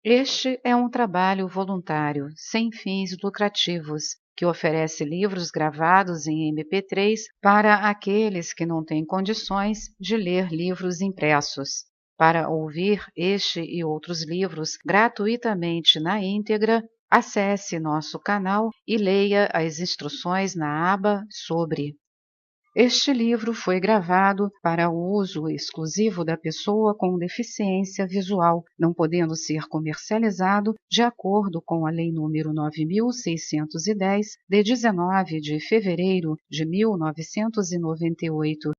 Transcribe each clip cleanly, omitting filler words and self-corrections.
Este é um trabalho voluntário, sem fins lucrativos, que oferece livros gravados em MP3 para aqueles que não têm condições de ler livros impressos. Para ouvir este e outros livros gratuitamente na íntegra, acesse nosso canal e leia as instruções na aba Sobre. Este livro foi gravado para uso exclusivo da pessoa com deficiência visual, não podendo ser comercializado de acordo com a Lei nº 9.610, de 19 de fevereiro de 1998.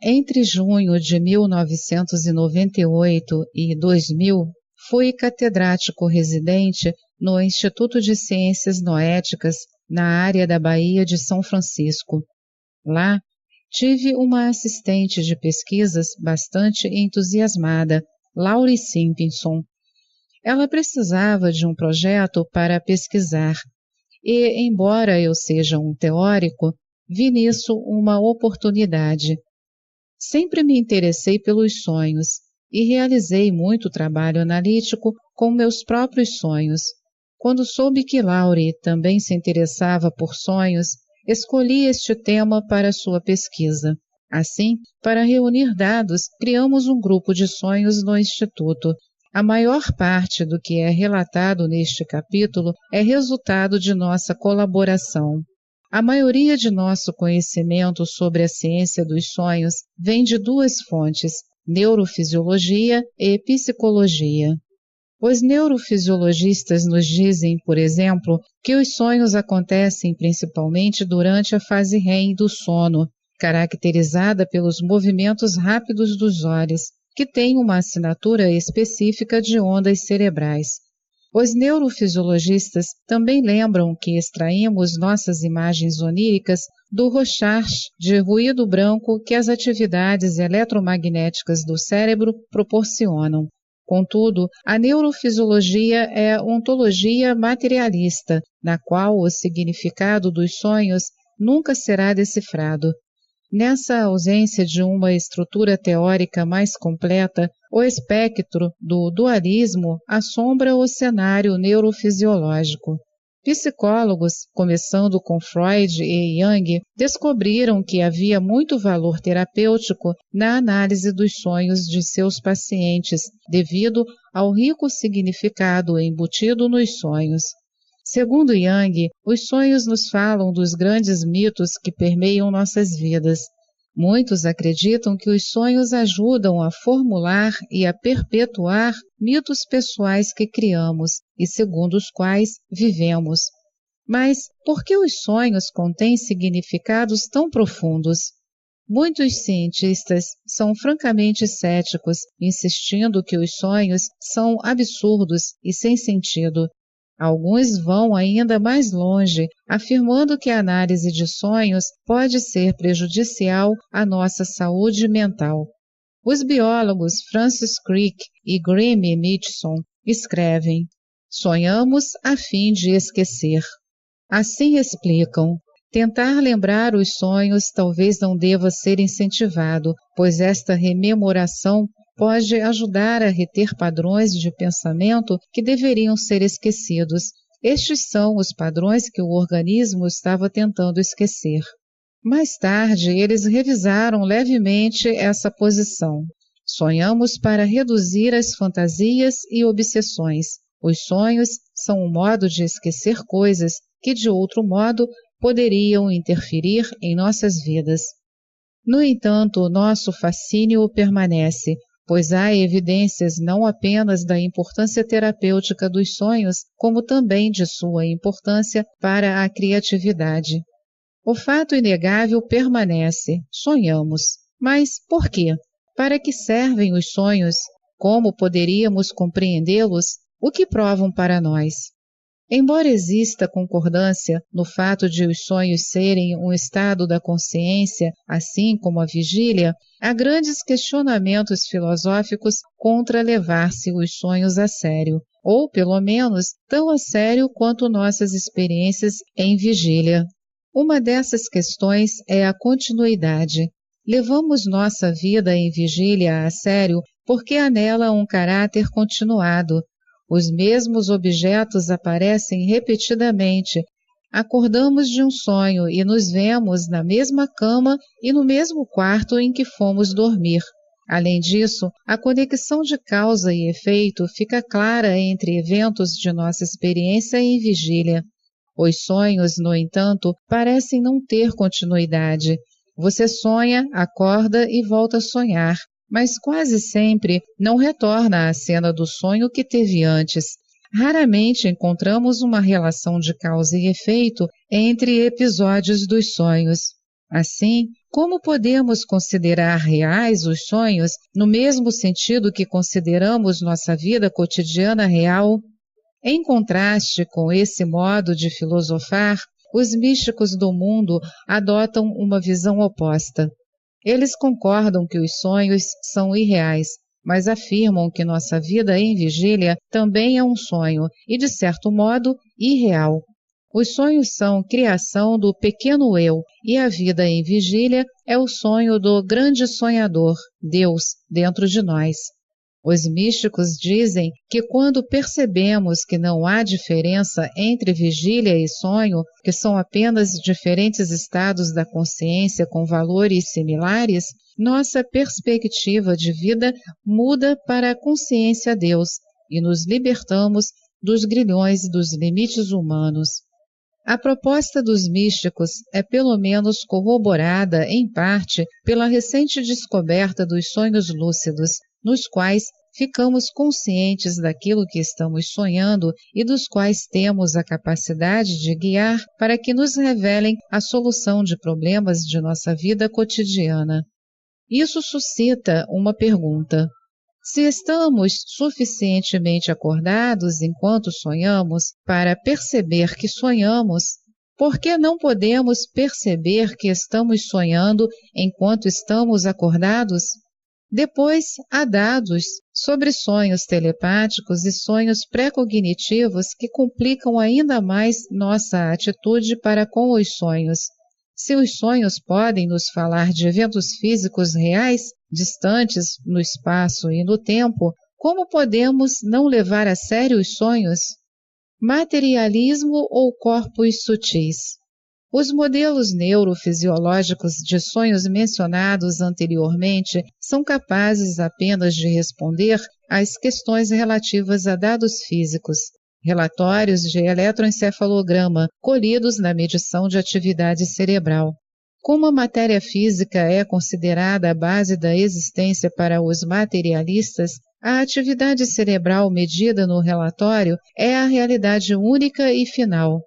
Entre junho de 1998 e 2000, fui catedrático residente no Instituto de Ciências Noéticas, na área da Baía de São Francisco. Lá, tive uma assistente de pesquisas bastante entusiasmada, Laurie Simpson. Ela precisava de um projeto para pesquisar e, embora eu seja um teórico, vi nisso uma oportunidade. Sempre me interessei pelos sonhos e realizei muito trabalho analítico com meus próprios sonhos. Quando soube que Laurie também se interessava por sonhos, escolhi este tema para sua pesquisa. Assim, para reunir dados, criamos um grupo de sonhos no Instituto. A maior parte do que é relatado neste capítulo é resultado de nossa colaboração. A maioria de nosso conhecimento sobre a ciência dos sonhos vem de duas fontes, neurofisiologia e psicologia. Os neurofisiologistas nos dizem, por exemplo, que os sonhos acontecem principalmente durante a fase REM do sono, caracterizada pelos movimentos rápidos dos olhos, que tem uma assinatura específica de ondas cerebrais. Os neurofisiologistas também lembram que extraímos nossas imagens oníricas do Rorschach de ruído branco que as atividades eletromagnéticas do cérebro proporcionam. Contudo, a neurofisiologia é ontologia materialista, na qual o significado dos sonhos nunca será decifrado. Nessa ausência de uma estrutura teórica mais completa, o espectro do dualismo assombra o cenário neurofisiológico. Psicólogos, começando com Freud e Jung, descobriram que havia muito valor terapêutico na análise dos sonhos de seus pacientes, devido ao rico significado embutido nos sonhos. Segundo Jung, os sonhos nos falam dos grandes mitos que permeiam nossas vidas. Muitos acreditam que os sonhos ajudam a formular e a perpetuar mitos pessoais que criamos e segundo os quais vivemos. Mas por que os sonhos contêm significados tão profundos? Muitos cientistas são francamente céticos, insistindo que os sonhos são absurdos e sem sentido. Alguns vão ainda mais longe, afirmando que a análise de sonhos pode ser prejudicial à nossa saúde mental. Os biólogos Francis Crick e Graeme Mitchell escrevem: sonhamos a fim de esquecer. Assim explicam: tentar lembrar os sonhos talvez não deva ser incentivado, pois esta rememoração pode ajudar a reter padrões de pensamento que deveriam ser esquecidos. Estes são os padrões que o organismo estava tentando esquecer. Mais tarde, eles revisaram levemente essa posição. Sonhamos para reduzir as fantasias e obsessões. Os sonhos são um modo de esquecer coisas que, de outro modo, poderiam interferir em nossas vidas. No entanto, nosso fascínio permanece, pois há evidências não apenas da importância terapêutica dos sonhos, como também de sua importância para a criatividade. O fato inegável permanece: sonhamos. Mas por quê? Para que servem os sonhos? Como poderíamos compreendê-los? O que provam para nós? Embora exista concordância no fato de os sonhos serem um estado da consciência, assim como a vigília, há grandes questionamentos filosóficos contra levar-se os sonhos a sério, ou, pelo menos, tão a sério quanto nossas experiências em vigília. Uma dessas questões é a continuidade. Levamos nossa vida em vigília a sério porque há nela um caráter continuado. Os mesmos objetos aparecem repetidamente. Acordamos de um sonho e nos vemos na mesma cama e no mesmo quarto em que fomos dormir. Além disso, a conexão de causa e efeito fica clara entre eventos de nossa experiência em vigília. Os sonhos, no entanto, parecem não ter continuidade. Você sonha, acorda e volta a sonhar, mas quase sempre não retorna à cena do sonho que teve antes. Raramente encontramos uma relação de causa e efeito entre episódios dos sonhos. Assim, como podemos considerar reais os sonhos no mesmo sentido que consideramos nossa vida cotidiana real? Em contraste com esse modo de filosofar, os místicos do mundo adotam uma visão oposta. Eles concordam que os sonhos são irreais, mas afirmam que nossa vida em vigília também é um sonho e, de certo modo, irreal. Os sonhos são criação do pequeno eu e a vida em vigília é o sonho do grande sonhador, Deus, dentro de nós. Os místicos dizem que quando percebemos que não há diferença entre vigília e sonho, que são apenas diferentes estados da consciência com valores similares, nossa perspectiva de vida muda para a consciência Deus e nos libertamos dos grilhões dos limites humanos. A proposta dos místicos é pelo menos corroborada, em parte, pela recente descoberta dos sonhos lúcidos, nos quais ficamos conscientes daquilo que estamos sonhando e dos quais temos a capacidade de guiar para que nos revelem a solução de problemas de nossa vida cotidiana. Isso suscita uma pergunta. Se estamos suficientemente acordados enquanto sonhamos para perceber que sonhamos, por que não podemos perceber que estamos sonhando enquanto estamos acordados? Depois, há dados sobre sonhos telepáticos e sonhos pré-cognitivos que complicam ainda mais nossa atitude para com os sonhos. Se os sonhos podem nos falar de eventos físicos reais, distantes no espaço e no tempo, como podemos não levar a sério os sonhos? Materialismo ou corpos sutis? Os modelos neurofisiológicos de sonhos mencionados anteriormente são capazes apenas de responder às questões relativas a dados físicos, relatórios de eletroencefalograma colhidos na medição de atividade cerebral. Como a matéria física é considerada a base da existência para os materialistas, a atividade cerebral medida no relatório é a realidade única e final.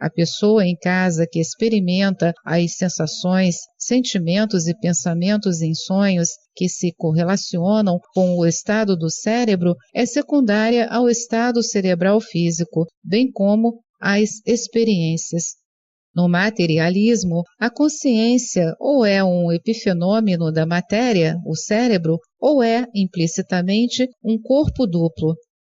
A pessoa em casa que experimenta as sensações, sentimentos e pensamentos em sonhos que se correlacionam com o estado do cérebro é secundária ao estado cerebral físico, bem como às experiências. No materialismo, a consciência ou é um epifenômeno da matéria, o cérebro, ou é, implicitamente, um corpo duplo.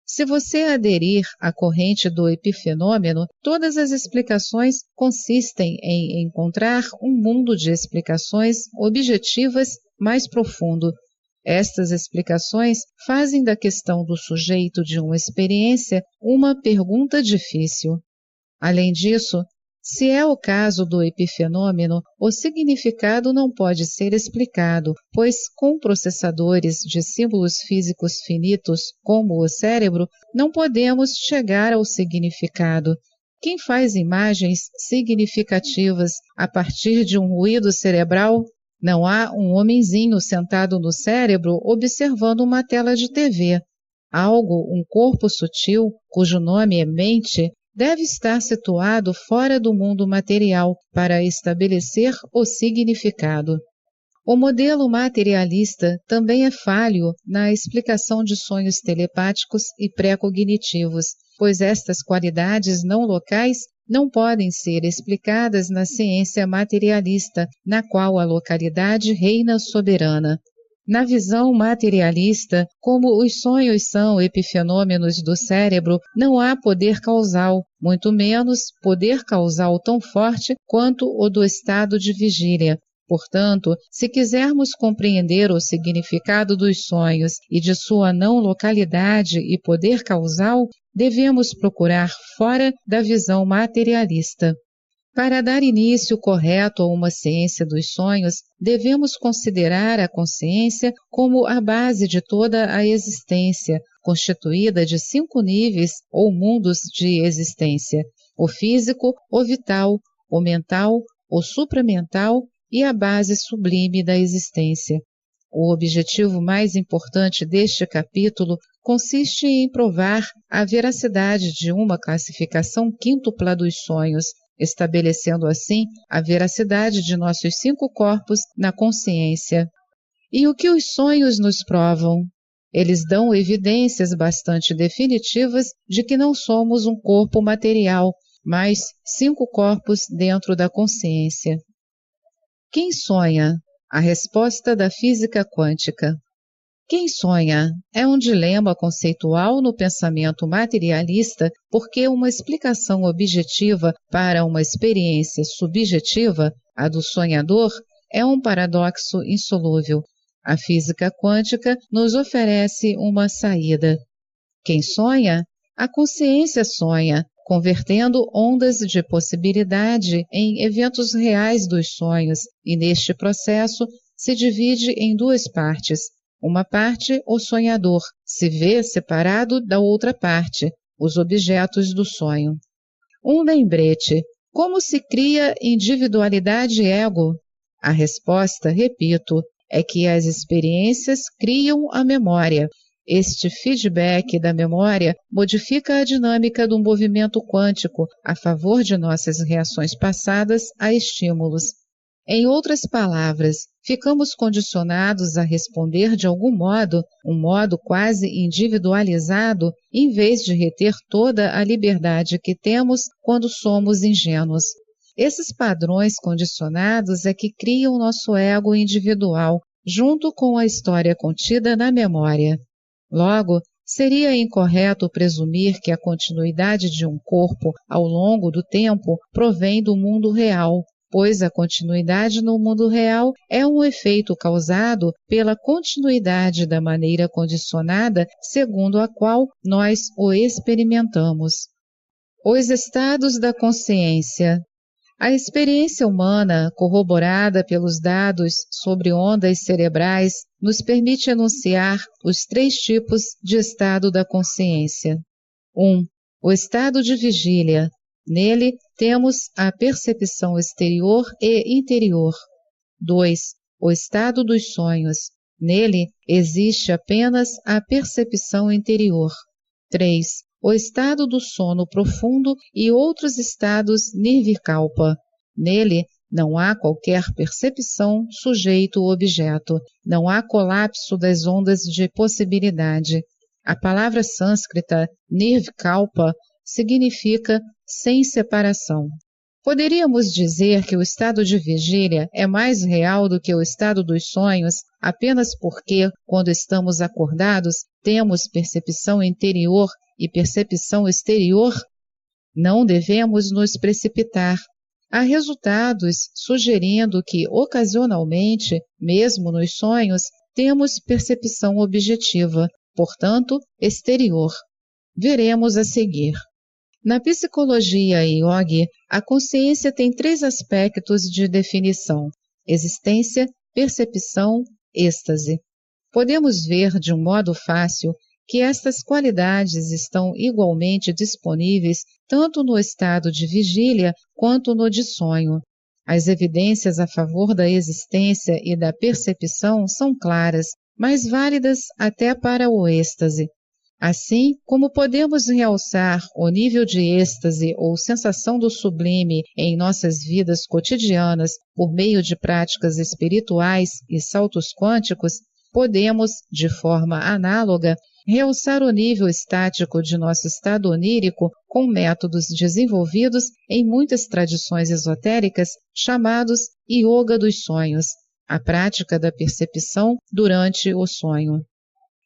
Se você aderir à corrente do epifenômeno, todas as explicações consistem em encontrar um mundo de explicações objetivas mais profundo. Estas explicações fazem da questão do sujeito de uma experiência uma pergunta difícil. Além disso, se é o caso do epifenômeno, o significado não pode ser explicado, pois com processadores de símbolos físicos finitos, como o cérebro, não podemos chegar ao significado. Quem faz imagens significativas a partir de um ruído cerebral? Não há um homenzinho sentado no cérebro observando uma tela de TV. Um corpo sutil, cujo nome é mente, deve estar situado fora do mundo material para estabelecer o significado. O modelo materialista também é falho na explicação de sonhos telepáticos e pré-cognitivos, pois estas qualidades não locais não podem ser explicadas na ciência materialista, na qual a localidade reina soberana. Na visão materialista, como os sonhos são epifenômenos do cérebro, não há poder causal, muito menos poder causal tão forte quanto o do estado de vigília. Portanto, se quisermos compreender o significado dos sonhos e de sua não localidade e poder causal, devemos procurar fora da visão materialista. Para dar início correto a uma ciência dos sonhos, devemos considerar a consciência como a base de toda a existência, constituída de 5 níveis ou mundos de existência: o físico, o vital, o mental, o supramental e a base sublime da existência. O objetivo mais importante deste capítulo consiste em provar a veracidade de uma classificação quíntupla dos sonhos, estabelecendo assim a veracidade de nossos 5 corpos na consciência. E o que os sonhos nos provam? Eles dão evidências bastante definitivas de que não somos um corpo material, mas 5 corpos dentro da consciência. Quem sonha? A resposta da física quântica. Quem sonha é um dilema conceitual no pensamento materialista, porque uma explicação objetiva para uma experiência subjetiva, a do sonhador, é um paradoxo insolúvel. A física quântica nos oferece uma saída. Quem sonha? A consciência sonha, convertendo ondas de possibilidade em eventos reais dos sonhos, e neste processo se divide em 2 partes. Uma parte, o sonhador, se vê separado da outra parte, os objetos do sonho. Um lembrete: como se cria individualidade e ego? A resposta, repito, é que as experiências criam a memória. Este feedback da memória modifica a dinâmica do movimento quântico a favor de nossas reações passadas a estímulos. Em outras palavras, ficamos condicionados a responder de algum modo, um modo quase individualizado, em vez de reter toda a liberdade que temos quando somos ingênuos. Esses padrões condicionados é que criam nosso ego individual, junto com a história contida na memória. Logo, seria incorreto presumir que a continuidade de um corpo ao longo do tempo provém do mundo real, pois a continuidade no mundo real é um efeito causado pela continuidade da maneira condicionada segundo a qual nós o experimentamos. Os estados da consciência. A experiência humana, corroborada pelos dados sobre ondas cerebrais, nos permite enunciar os 3 tipos de estado da consciência. 1. O estado de vigília. Nele, temos a percepção exterior e interior. 2. O estado dos sonhos. Nele, existe apenas a percepção interior. 3. O estado do sono profundo e outros estados nirvikalpa. Nele, não há qualquer percepção sujeito-objeto, não há colapso das ondas de possibilidade. A palavra sânscrita nirvikalpa significa sem separação. Poderíamos dizer que o estado de vigília é mais real do que o estado dos sonhos, apenas porque, quando estamos acordados, temos percepção interior e percepção exterior? Não devemos nos precipitar. Há resultados sugerindo que, ocasionalmente, mesmo nos sonhos, temos percepção objetiva, portanto, exterior. Veremos a seguir. Na psicologia e yoga, a consciência tem 3 aspectos de definição: existência, percepção, êxtase. Podemos ver de um modo fácil que estas qualidades estão igualmente disponíveis tanto no estado de vigília quanto no de sonho. As evidências a favor da existência e da percepção são claras, mas válidas até para o êxtase. Assim como podemos realçar o nível de êxtase ou sensação do sublime em nossas vidas cotidianas por meio de práticas espirituais e saltos quânticos, podemos, de forma análoga, realçar o nível estático de nosso estado onírico com métodos desenvolvidos em muitas tradições esotéricas chamados Yoga dos Sonhos, a prática da percepção durante o sonho.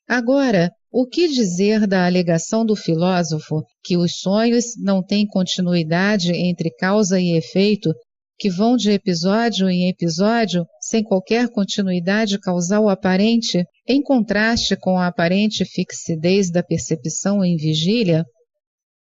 Agora, o que dizer da alegação do filósofo que os sonhos não têm continuidade entre causa e efeito, que vão de episódio em episódio, sem qualquer continuidade causal aparente, em contraste com a aparente fixidez da percepção em vigília,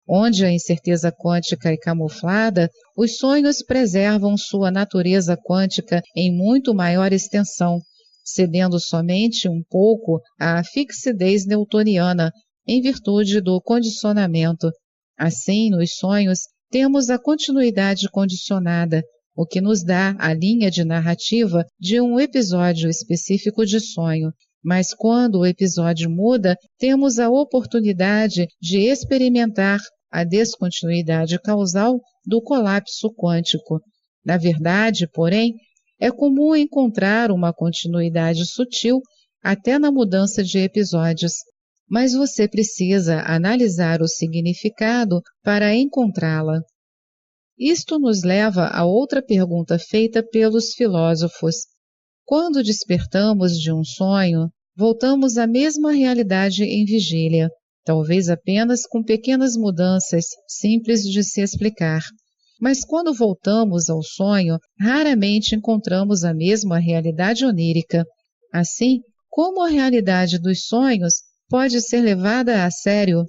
onde a incerteza quântica é camuflada, os sonhos preservam sua natureza quântica em muito maior extensão, cedendo somente um pouco à fixidez newtoniana, em virtude do condicionamento. Assim, nos sonhos, temos a continuidade condicionada, o que nos dá a linha de narrativa de um episódio específico de sonho. Mas quando o episódio muda, temos a oportunidade de experimentar a descontinuidade causal do colapso quântico. Na verdade, porém, é comum encontrar uma continuidade sutil até na mudança de episódios, mas você precisa analisar o significado para encontrá-la. Isto nos leva a outra pergunta feita pelos filósofos. Quando despertamos de um sonho, voltamos à mesma realidade em vigília, talvez apenas com pequenas mudanças, simples de se explicar. Mas quando voltamos ao sonho, raramente encontramos a mesma realidade onírica. Assim, como a realidade dos sonhos pode ser levada a sério?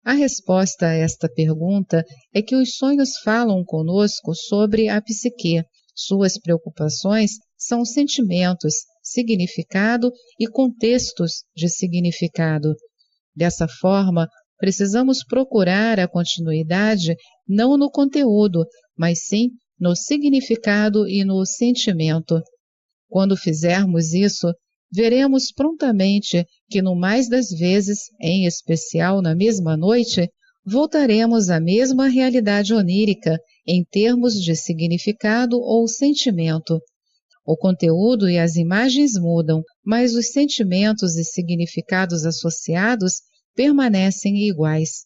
A resposta a esta pergunta é que os sonhos falam conosco sobre a psique. Suas preocupações são sentimentos, significado e contextos de significado. Dessa forma, precisamos procurar a continuidade não no conteúdo, mas sim no significado e no sentimento. Quando fizermos isso, veremos prontamente que, no mais das vezes, em especial na mesma noite, voltaremos à mesma realidade onírica em termos de significado ou sentimento. O conteúdo e as imagens mudam, mas os sentimentos e significados associados permanecem iguais.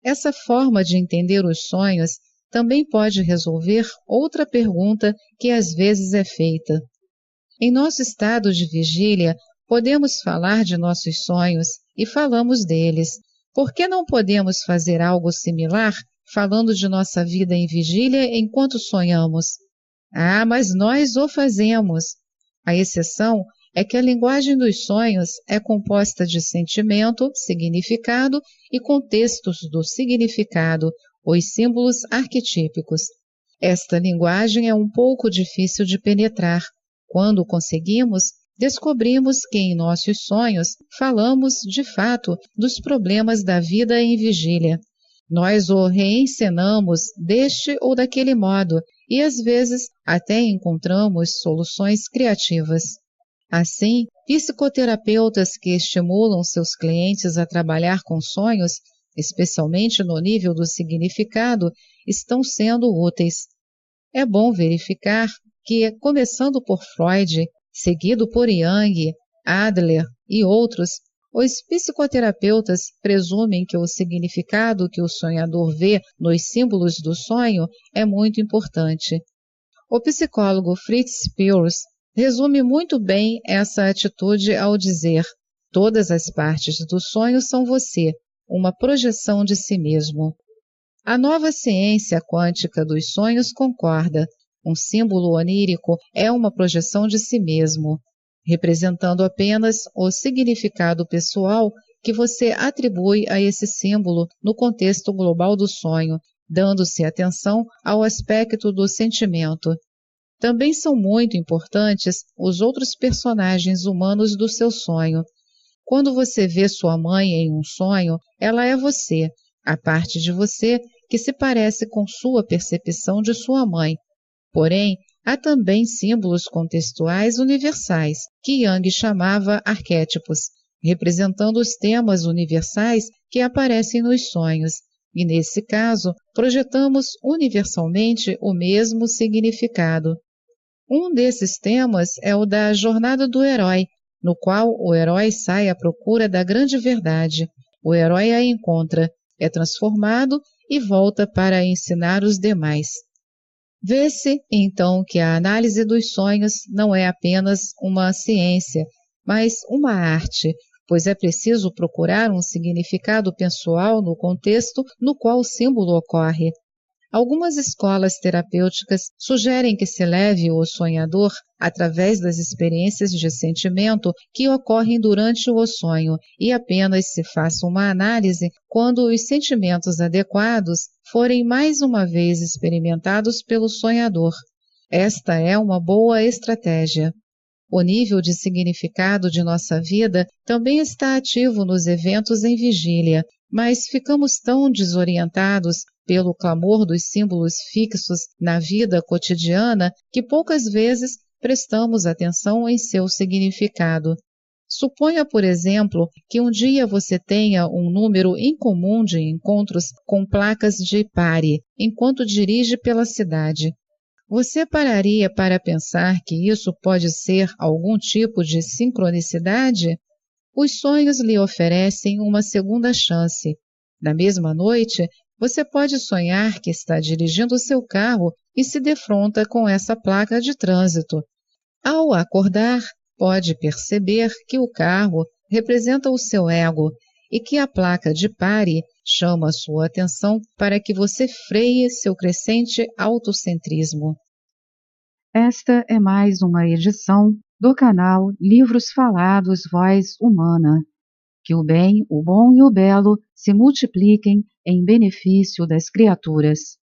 Essa forma de entender os sonhos também pode resolver outra pergunta que às vezes é feita. Em nosso estado de vigília, podemos falar de nossos sonhos e falamos deles. Por que não podemos fazer algo similar falando de nossa vida em vigília enquanto sonhamos? Ah, mas nós o fazemos. A exceção é que a linguagem dos sonhos é composta de sentimento, significado e contextos do significado, os símbolos arquetípicos. Esta linguagem é um pouco difícil de penetrar. Quando conseguimos, descobrimos que em nossos sonhos falamos, de fato, dos problemas da vida em vigília. Nós o reencenamos deste ou daquele modo e, às vezes, até encontramos soluções criativas. Assim, psicoterapeutas que estimulam seus clientes a trabalhar com sonhos, especialmente no nível do significado, estão sendo úteis. É bom verificar que, começando por Freud, seguido por Jung, Adler e outros, os psicoterapeutas presumem que o significado que o sonhador vê nos símbolos do sonho é muito importante. O psicólogo Fritz Perls resume muito bem essa atitude ao dizer: todas as partes do sonho são você, uma projeção de si mesmo. A nova ciência quântica dos sonhos concorda. Um símbolo onírico é uma projeção de si mesmo, representando apenas o significado pessoal que você atribui a esse símbolo no contexto global do sonho, dando-se atenção ao aspecto do sentimento. Também são muito importantes os outros personagens humanos do seu sonho. Quando você vê sua mãe em um sonho, ela é você, a parte de você que se parece com sua percepção de sua mãe. Porém, há também símbolos contextuais universais, que Jung chamava arquétipos, representando os temas universais que aparecem nos sonhos, e nesse caso, projetamos universalmente o mesmo significado. Um desses temas é o da jornada do herói, no qual o herói sai à procura da grande verdade. O herói a encontra, é transformado e volta para ensinar os demais. Vê-se, então, que a análise dos sonhos não é apenas uma ciência, mas uma arte, pois é preciso procurar um significado pessoal no contexto no qual o símbolo ocorre. Algumas escolas terapêuticas sugerem que se leve o sonhador através das experiências de sentimento que ocorrem durante o sonho e apenas se faça uma análise quando os sentimentos adequados forem mais uma vez experimentados pelo sonhador. Esta é uma boa estratégia. O nível de significado de nossa vida também está ativo nos eventos em vigília, mas ficamos tão desorientados pelo clamor dos símbolos fixos na vida cotidiana que poucas vezes prestamos atenção em seu significado. Suponha, por exemplo, que um dia você tenha um número incomum de encontros com placas de pare enquanto dirige pela cidade. Você pararia para pensar que isso pode ser algum tipo de sincronicidade? Os sonhos lhe oferecem uma segunda chance. Na mesma noite, você pode sonhar que está dirigindo seu carro e se defronta com essa placa de trânsito. Ao acordar, pode perceber que o carro representa o seu ego e que a placa de pare chama sua atenção para que você freie seu crescente autocentrismo. Esta é mais uma edição do canal Livros Falados Voz Humana. Que o bem, o bom e o belo se multipliquem em benefício das criaturas.